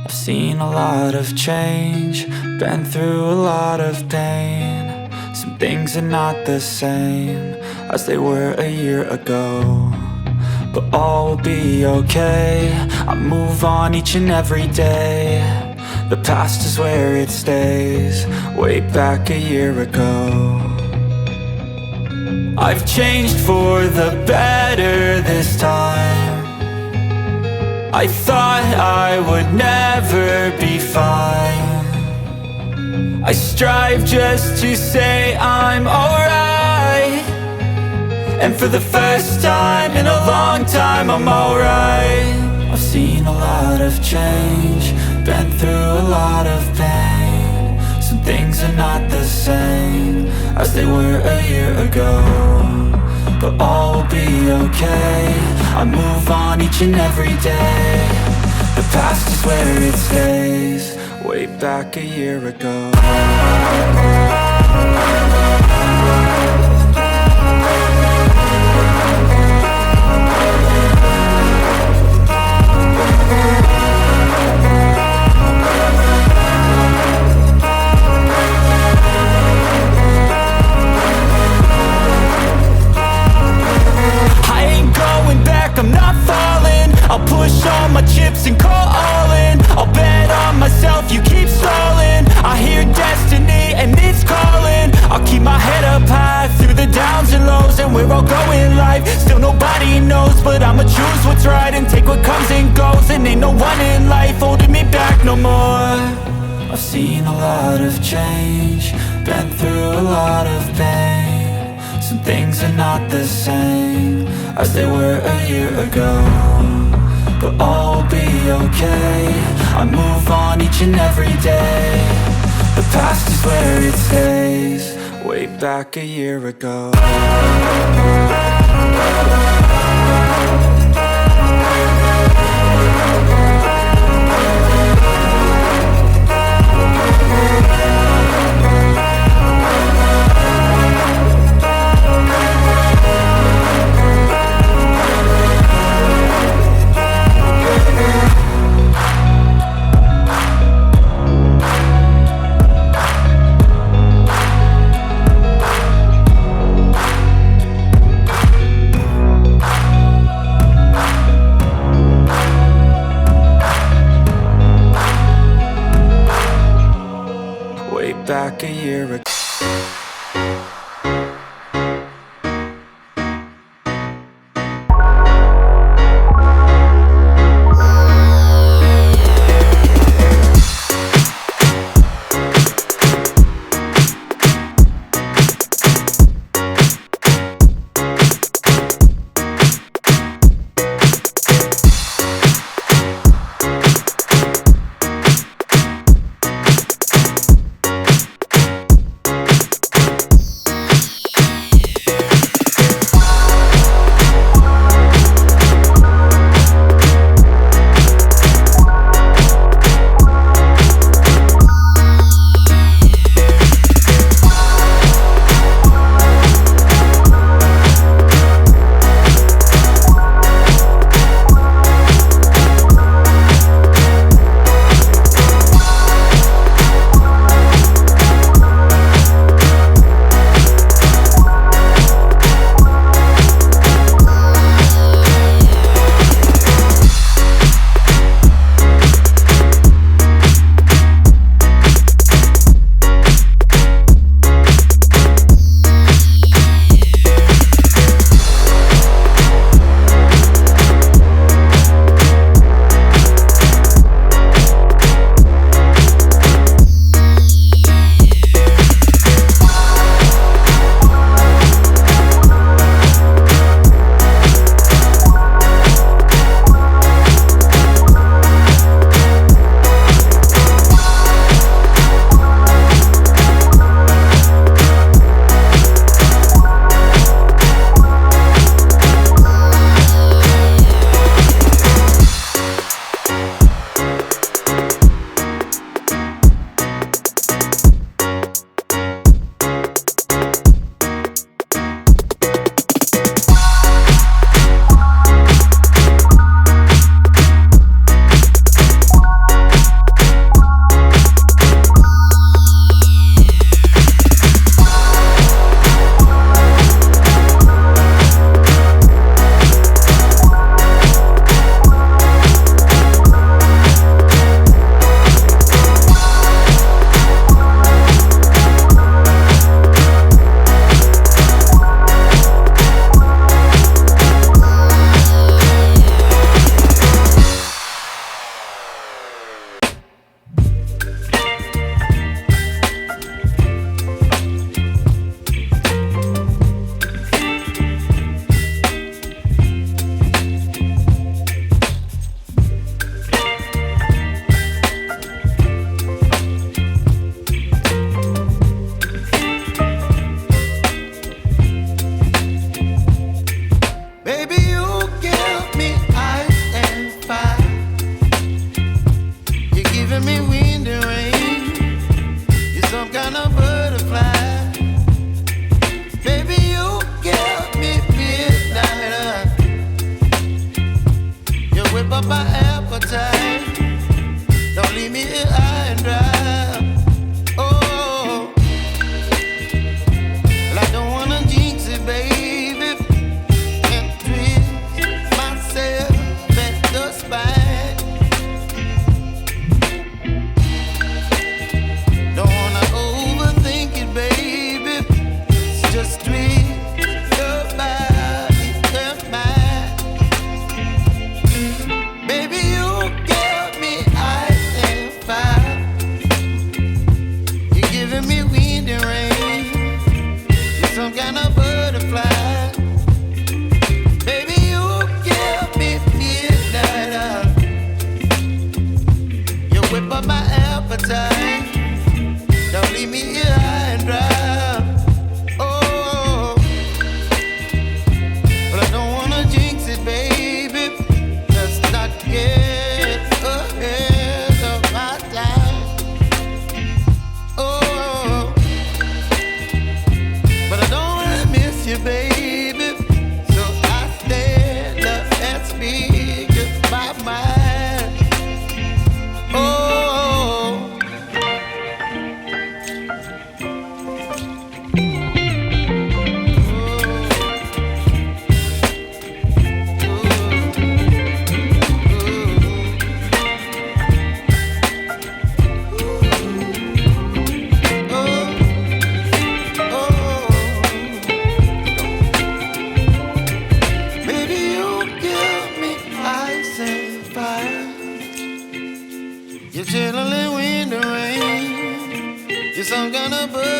I've seen a lot of change, been through a lot of pain. Some things are not the same as they were a year ago, but all will be okay. I move on each and every day. The past is where it stays, way back a year ago. I've changed for the better this time. I thought I would never be fine. I strive just to say I'm alright, and for the first time in a long time I'm alright. I've seen a lot of change, been through a lot of pain. Some things are not the same as they were a year ago, but all will be okay. I move on each and every day. The past is where it stays, way back a year ago. I'm not falling, I'll push all my chips and call all in. I'll bet on myself, you keep stalling. I hear destiny and it's calling. I'll keep my head up high through the downs and lows, and we're all going life. Still nobody knows, but I'ma choose what's right and take what comes and goes. And ain't no one in life holding me back no more. I've seen a lot of change, been through a lot of pain. Some things are not the same as they were a year ago, but all will be okay. I move on each and every day. The past is where it stays, way back a year ago. up my appetite. Don't leave me here high and dry. Oh, well, I don't wanna jinx it, baby, and twist myself at the spine. Don't wanna overthink it, baby. It's just twist your body and mine. Baby, you give me ice and fire. You're giving me wind and rain. You're some kind of butterfly. Baby, you give me midnight. You whip up my appetite. Don't leave me here high and dry. Oh, but I don't wanna jinx it, baby. Let's not get ahead of my time. Oh, but I don't wanna miss you, baby. So I stand up and speak my mind. Oh. Baby, you give me ice and fire. You're chilling in wind and rain. You're some kind of bird.